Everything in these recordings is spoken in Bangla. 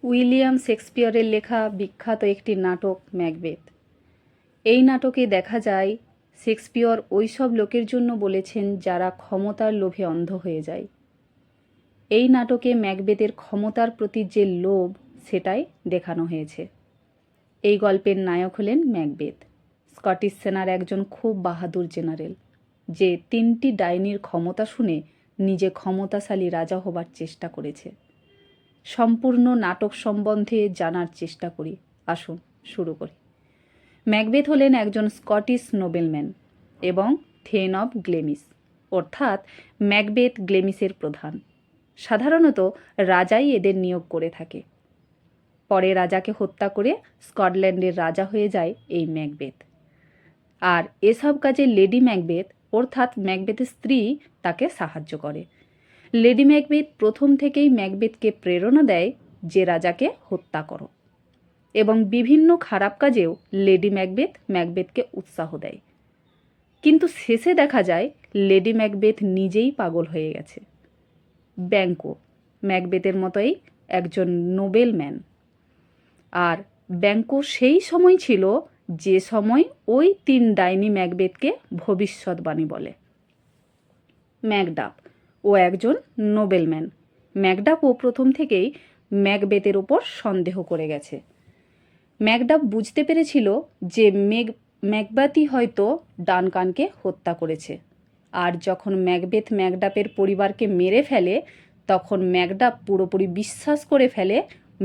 উইলিয়াম শেক্সপিয়রের লেখা বিখ্যাত একটি নাটক ম্যাকবেথ। এই নাটকে দেখা যায় শেক্সপিয়র ওইসব লোকের জন্য বলেছেন যারা ক্ষমতার লোভে অন্ধ হয়ে যায়। এই নাটকে ম্যাকবেথের ক্ষমতার প্রতি যে লোভ সেটাই দেখানো হয়েছে। এই গল্পের নায়ক হলেন ম্যাকবেথ, স্কটিশ সেনার একজন খুব বাহাদুর জেনারেল, যে 3টি ডাইনির ক্ষমতা শুনে নিজে ক্ষমতাশালী রাজা হবার চেষ্টা করেছে। সম্পূর্ণ নাটক সম্বন্ধে জানার চেষ্টা করি। আসুন শুরু করি। ম্যাকবেথ হলেন একজন স্কটিশ নোবেলম্যান এবং থেন অফ গ্লেমিস, অর্থাৎ ম্যাকবেথ গ্লেমিসের প্রধান। সাধারণত রাজাই এদের নিয়োগ করে থাকে। পরে রাজাকে হত্যা করে স্কটল্যান্ডের রাজা হয়ে যায় এই ম্যাকবেথ। আর এসব কাজে লেডি ম্যাকবেথ অর্থাৎ ম্যাকবেথের স্ত্রী তাকে সাহায্য করে। লেডি ম্যাকবেথ প্রথম থেকেই ম্যাকবেথকে প্রেরণা দেয় যে রাজাকে হত্যা করো, এবং বিভিন্ন খারাপ কাজেও লেডি ম্যাকবেথ ম্যাকবেথকে উৎসাহ দেয়। কিন্তু শেষে দেখা যায় লেডি ম্যাকবেথ নিজেই পাগল হয়ে গেছে। ব্যাঙ্কো ম্যাকবেথের মতোই একজন নোবেলম্যান, আর ব্যাঙ্কো সেই সময় ছিল যে সময় ওই 3 ডাইনি ম্যাকবেথকে ভবিষ্যৎবাণী বলে। ম্যাকডাফ ও একজন নোবেলম্যান। ম্যাকডাফও প্রথম থেকেই ম্যাকবেথের ওপর সন্দেহ করে গেছে। ম্যাকডাফ বুঝতে পেরেছিল যে ম্যাকবেথই হয়তো ডানকানকে হত্যা করেছে, আর যখন ম্যাকবেথ ম্যাকডাফের পরিবারকে মেরে ফেলে তখন ম্যাকডাফ পুরোপুরি বিশ্বাস করে ফেলে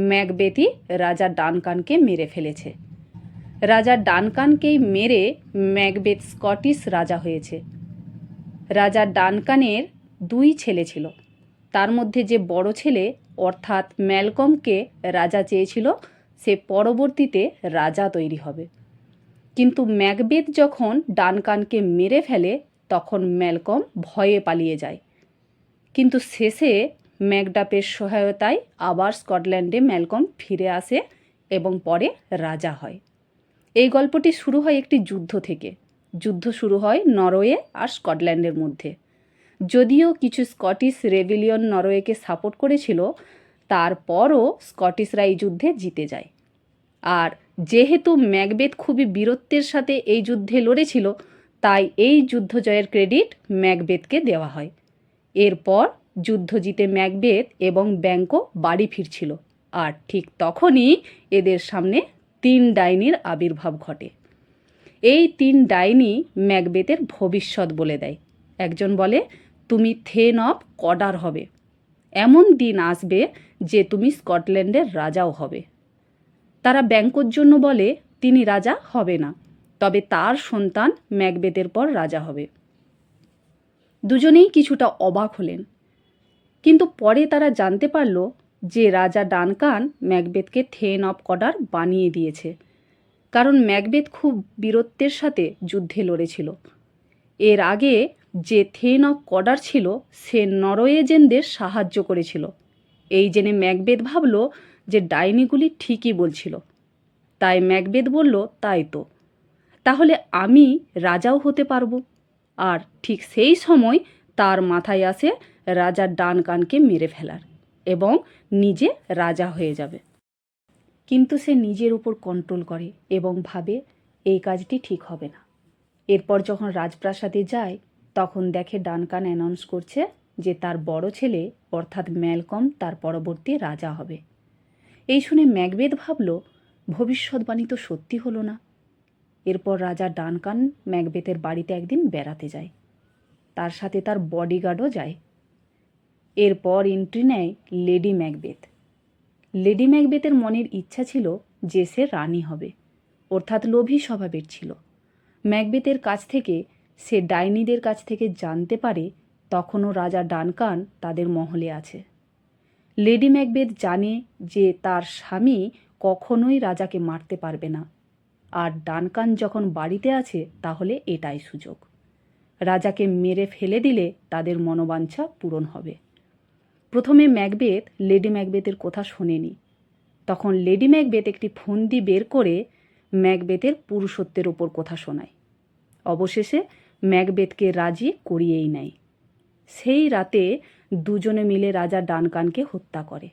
ম্যাকবেথই রাজা ডানকানকে মেরে ফেলেছে। রাজা ডানকানকেই মেরে ম্যাকবেথ স্কটিশ রাজা হয়েছে। রাজা ডানকানের 2 ছেলে ছিল। তার মধ্যে যে বড় ছেলে অর্থাৎ ম্যালকমকে রাজা চেয়েছিল, সে পরবর্তীতে রাজা তৈরি হবে। কিন্তু ম্যাকবেথ যখন ডানকানকে মেরে ফেলে তখন ম্যালকম ভয়ে পালিয়ে যায়। কিন্তু শেষে ম্যাকডাফের সহায়তায় আবার স্কটল্যান্ডে ম্যালকম ফিরে আসে এবং পরে রাজা হয়। এই গল্পটি শুরু হয় একটি যুদ্ধ থেকে। যুদ্ধ শুরু হয় নরওয়ে আর স্কটল্যান্ডের মধ্যে। যদিও কিছু স্কটিশ রেভিলিয়ন নরওয়েকে সাপোর্ট করেছিল, তারপরও স্কটিশরা এই যুদ্ধে জিতে যায়। আর যেহেতু ম্যাকবেথ খুবই বীরত্বের সাথে এই যুদ্ধে লড়েছিল, তাই এই যুদ্ধ জয়ের ক্রেডিট ম্যাকবেথকে দেওয়া হয়। এরপর যুদ্ধ জিতে ম্যাকবেথ এবং ব্যাঙ্কো বাড়ি ফিরছিল, আর ঠিক তখনই এদের সামনে 3 ডাইনির আবির্ভাব ঘটে। এই 3 ডাইনি ম্যাকবেথের ভবিষ্যৎ বলে দেয়। একজন বলে, তুমি থেন অফ কডার হবে, এমন দিন আসবে যে তুমি স্কটল্যান্ডের রাজাও হবে। তারা ব্যাঙ্কোর জন্য বলে তিনি রাজা হবে না, তবে তার সন্তান ম্যাকবেথের পর রাজা হবে। দুজনেই কিছুটা অবাক হলেন, কিন্তু পরে তারা জানতে পারল যে রাজা ডানকান ম্যাকবেথকে থেন অফ কডার বানিয়ে দিয়েছে, কারণ ম্যাকবেথ খুব বীরত্বের সাথে যুদ্ধে লড়েছিল। এর আগে যে থেন অফ কডার ছিল সে নরওয়েজেনদের সাহায্য করেছিল। এই জেনে ম্যাকবেথ ভাবল যে ডাইনিগুলি ঠিকই বলছিল। তাই ম্যাকবেথ বলল, তাই তো, তাহলে আমি রাজাও হতে পারবো। আর ঠিক সেই সময় তার মাথায় আসে রাজা ডানকানকে মেরে ফেলার এবং নিজে রাজা হয়ে যাবে। কিন্তু সে নিজের উপর কন্ট্রোল করে এবং ভাবে এই কাজটি ঠিক হবে না। এরপর যখন রাজপ্রাসাদে যায় তখন দেখে ডানকান অ্যানাউন্স করছে যে তার বড় ছেলে অর্থাৎ ম্যালকম তার পরবর্তী রাজা হবে। এই শুনে ম্যাকবেথ ভাবল, ভবিষ্যৎবাণী তো সত্যি হলো না। এরপর রাজা ডানকান ম্যাকবেথের বাড়িতে একদিন বেড়াতে যায়। তার সাথে তার বডিগার্ডও যায়। এরপর এন্ট্রি নেয় লেডি ম্যাকবেথ। লেডি ম্যাকবেথের মনের ইচ্ছা ছিল যে সে রানী হবে, অর্থাৎ লোভী স্বভাবের ছিল। ম্যাকবেথের কাছ থেকে সে ডাইনিদের কাছ থেকে জানতে পারে তখনও রাজা ডানকান তাদের মহলে আছে। লেডি ম্যাকবেথ জানে যে তার স্বামী কখনোই রাজাকে মারতে পারবে না, আর ডানকান যখন বাড়িতে আছে তাহলে এটাই সুযোগ। রাজাকে মেরে ফেলে দিলে তাদের মনোবাঞ্ছা পূরণ হবে। প্রথমে ম্যাকবেথ লেডি ম্যাকবেথের কথা শোনেনি। তখন লেডি ম্যাকবেথ একটি ফন্দি বের করে ম্যাকবেথের পুরুষত্বের ওপর কথা শোনায়। অবশেষে ম্যাকবেথকে রাজি করিয়েই নেয়। সেই রাতে দুজনে মিলে রাজা ডানকানকে হত্যা করে।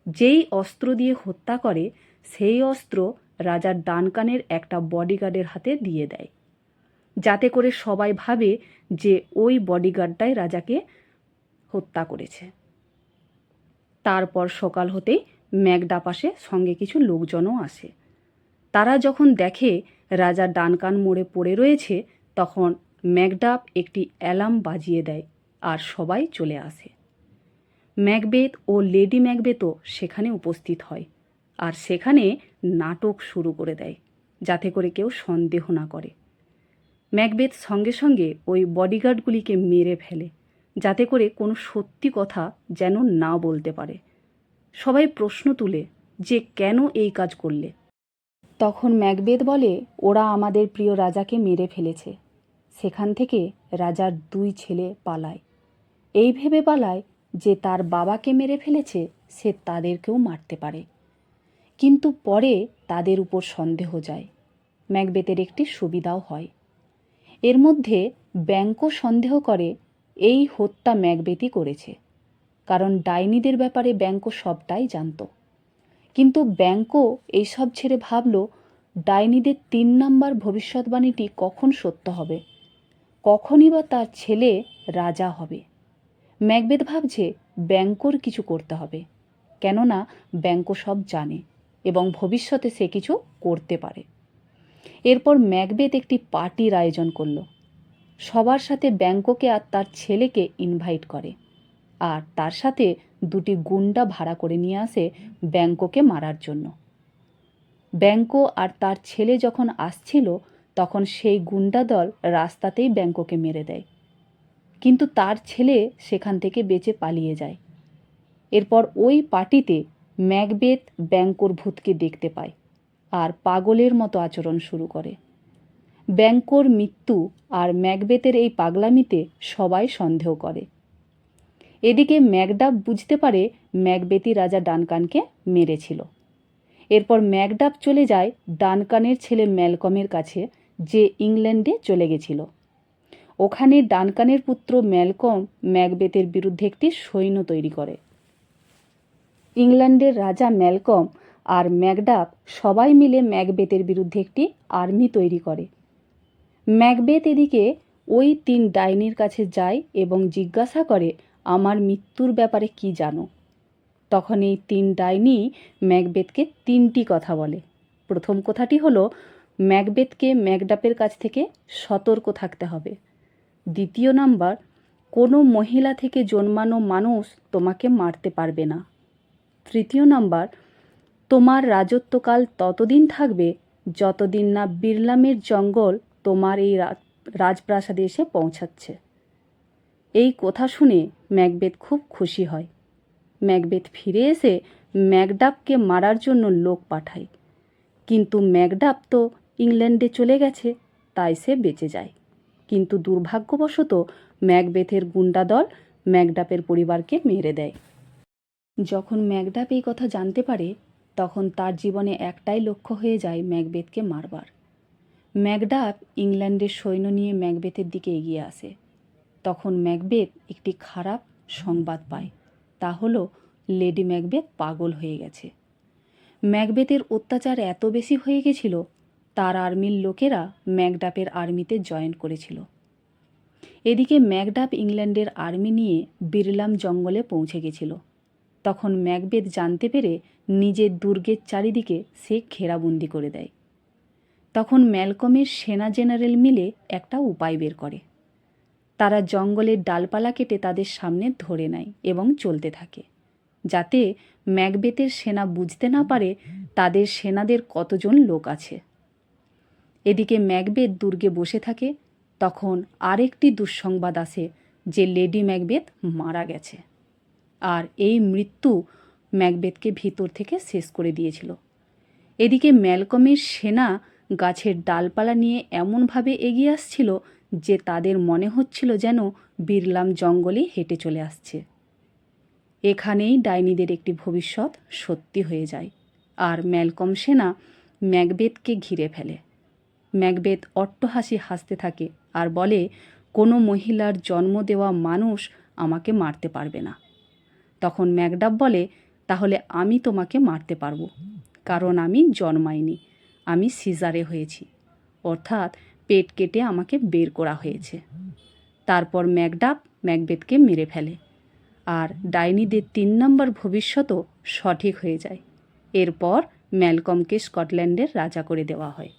যেই অস্ত্র দিয়ে হত্যা করে সেই অস্ত্র রাজার ডানকানের একটা বডিগার্ডের হাতে দিয়ে দেয়, যাতে করে সবাই ভাবে যে ওই বডিগার্ডটাই রাজাকে হত্যা করেছে। তারপর সকাল হতেই ম্যাকডাফ আসে, সঙ্গে কিছু লোকজনও আসে। তারা যখন দেখে রাজা ডানকান মরে পড়ে রয়েছে, তখন ম্যাকডাফ একটি অ্যালার্ম বাজিয়ে দেয় আর সবাই চলে আসে। ম্যাকবেথ ও লেডি ম্যাকবেথও সেখানে উপস্থিত হয় আর সেখানে নাটক শুরু করে দেয়, যাতে করে কেউ সন্দেহ না করে। ম্যাকবেথ সঙ্গে সঙ্গে ওই বডিগার্ডগুলিকে মেরে ফেলে, যাতে করে কোনো সত্যি কথা যেন না বলতে পারে। সবাই প্রশ্ন তুলে যে কেন এই কাজ করলে। তখন ম্যাকবেথ বলে, ওরা আমাদের প্রিয় রাজাকে মেরে ফেলেছে। সেখান থেকে রাজার 2 ছেলে পালায়, এই ভেবে পালায় যে তার বাবাকে মেরে ফেলেছে, সে তাদেরকেও মারতে পারে। কিন্তু পরে তাদের উপর সন্দেহ যায়। ম্যাকবেথের একটি সুবিধাও হয়। এর মধ্যে ব্যাংকও সন্দেহ করে এই হত্যা ম্যাকবেথই করেছে, কারণ ডাইনিদের ব্যাপারে ব্যাংকও সবটাই জানত। কিন্তু ব্যাংকও এইসব ছেড়ে ভাবল ডাইনিদের 3 নাম্বার ভবিষ্যৎবাণীটি কখন সত্য হবে, কখনই বা তার ছেলে রাজা হবে। ম্যাকবেথ ভাবছে ব্যাংকোর কিছু করতে হবে, কেননা ব্যাংকো সব জানে এবং ভবিষ্যতে সে কিছু করতে পারে। এরপর ম্যাকবেথ একটি পার্টির আয়োজন করল। সবার সাথে ব্যাংকোকে আর তার ছেলেকে ইনভাইট করে, আর তার সাথে 2টি গুন্ডা ভাড়া করে নিয়ে আসে ব্যাংকোকে মারার জন্য। ব্যাংকো আর তার ছেলে যখন আসছিল, তখন সেই গুন্ডা দল রাস্তাতেই ব্যাংকোকে মেরে দেয়, কিন্তু তার ছেলে সেখান থেকে বেঁচে পালিয়ে যায়। এরপর ওই পার্টিতে ম্যাকবেথ ব্যাংকোর ভূতকে দেখতে পায় আর পাগলের মতো আচরণ শুরু করে। ব্যাংকোর মৃত্যু আর ম্যাকবেথের এই পাগলামিতে সবাই সন্দেহ করে। এদিকে ম্যাকডাফ বুঝতে পারে ম্যাকবেথই রাজা ডানকানকে মেরেছিল। এরপর ম্যাকডাফ চলে যায় ডানকানের ছেলে ম্যালকমের কাছে, যে ইংল্যান্ডে চলে গেছিল। ওখানে ডানকানের পুত্র ম্যালকম ম্যাকবেথের বিরুদ্ধে একটি সৈন্য তৈরি করে। ইংল্যান্ডের রাজা ম্যালকম আর ম্যাকডাফ সবাই মিলে ম্যাকবেথের বিরুদ্ধে একটি আর্মি তৈরি করে। ম্যাকবেথ এদিকে ওই 3 ডাইনির কাছে যায় এবং জিজ্ঞাসা করে, আমার মৃত্যুর ব্যাপারে কি জানো? তখন এই 3 ডাইনি ম্যাকবেথকে 3টি কথা বলে। প্রথম কথাটি হলো, ম্যাকবেথকে ম্যাকডাফের কাছ থেকে সতর্ক থাকতে হবে। দ্বিতীয় নাম্বার, কোনো মহিলা থেকে জন্মানো মানুষ তোমাকে মারতে পারবে না। তৃতীয় নাম্বার, তোমার রাজত্বকাল ততদিন থাকবে যতদিন না বিরলামের জঙ্গল তোমার এই রাজপ্রাসাদে এসে পৌঁছাচ্ছে। এই কথা শুনে ম্যাকবেথ খুব খুশি হয়। ম্যাকবেথ ফিরে এসে ম্যাকডাফকে মারার জন্য লোক পাঠায়, কিন্তু ম্যাকডাফ তো ইংল্যান্ডে চলে গেছে, তাই সে বেঁচে যায়। কিন্তু দুর্ভাগ্যবশত ম্যাকবেথের গুন্ডা দল ম্যাকডাফের পরিবারকে মেরে দেয়। যখন ম্যাকডাফ এই কথা জানতে পারে, তখন তার জীবনে একটাই লক্ষ্য হয়ে যায় ম্যাকবেথকে মারবার। ম্যাকডাফ ইংল্যান্ডের সৈন্য নিয়ে ম্যাকবেথের দিকে এগিয়ে আসে। তখন ম্যাকবেথ একটি খারাপ সংবাদ পায়, তা হলো লেডি ম্যাকবেথ পাগল হয়ে গেছে। ম্যাকবেথের অত্যাচার এত বেশি হয়ে গেছিল, তার আর্মির লোকেরা ম্যাকডাফের আর্মিতে জয়েন করেছিল। এদিকে ম্যাকডাফ ইংল্যান্ডের আর্মি নিয়ে বিরলাম জঙ্গলে পৌঁছে গেছিল। তখন ম্যাকবেথ জানতে পেরে নিজের দুর্গের চারিদিকে সে ঘেরাবন্দি করে দেয়। তখন ম্যালকমের সেনা জেনারেল মিলে একটা উপায় বের করে। তারা জঙ্গলের ডালপালা কেটে তাদের সামনে ধরে নেয় এবং চলতে থাকে, যাতে ম্যাকবেথের সেনা বুঝতে না পারে তাদের সেনাদের কতজন লোক আছে। এদিকে ম্যাকবেথ দুর্গে বসে থাকে। তখন আরেকটি দুঃসংবাদ আসে যে লেডি ম্যাকবেথ মারা গেছে, আর এই মৃত্যু ম্যাকবেথকে ভিতর থেকে শেষ করে দিয়েছিল। এদিকে ম্যালকমের সেনা গাছের ডালপালা নিয়ে এমনভাবে এগিয়ে আসছিল যে তাদের মনে হচ্ছিল যেন বিরলাম জঙ্গলে হেঁটে চলে আসছে। এখানেই ডাইনিদের একটি ভবিষ্যৎ সত্যি হয়ে যায়, আর ম্যালকম সেনা ম্যাকবেথকে ঘিরে ফেলে। ম্যাকবেথ অট্টহাসি হাসতে থাকে আর বলে, কোনো মহিলার জন্ম দেওয়া মানুষ আমাকে মারতে পারবে না। তখন ম্যাকডাফ বলে, তাহলে আমি তোমাকে মারতে পারবো, কারণ আমি জন্মাইনি, আমি সিজারে হয়েছি, অর্থাৎ পেট কেটে আমাকে বের করা হয়েছে। তারপর ম্যাকডাফ ম্যাকবেথকে মেরে ফেলে, আর ডাইনিদের 3 নম্বর ভবিষ্যতও সঠিক হয়ে যায়। এরপর ম্যালকমকে স্কটল্যান্ডের রাজা করে দেওয়া হয়।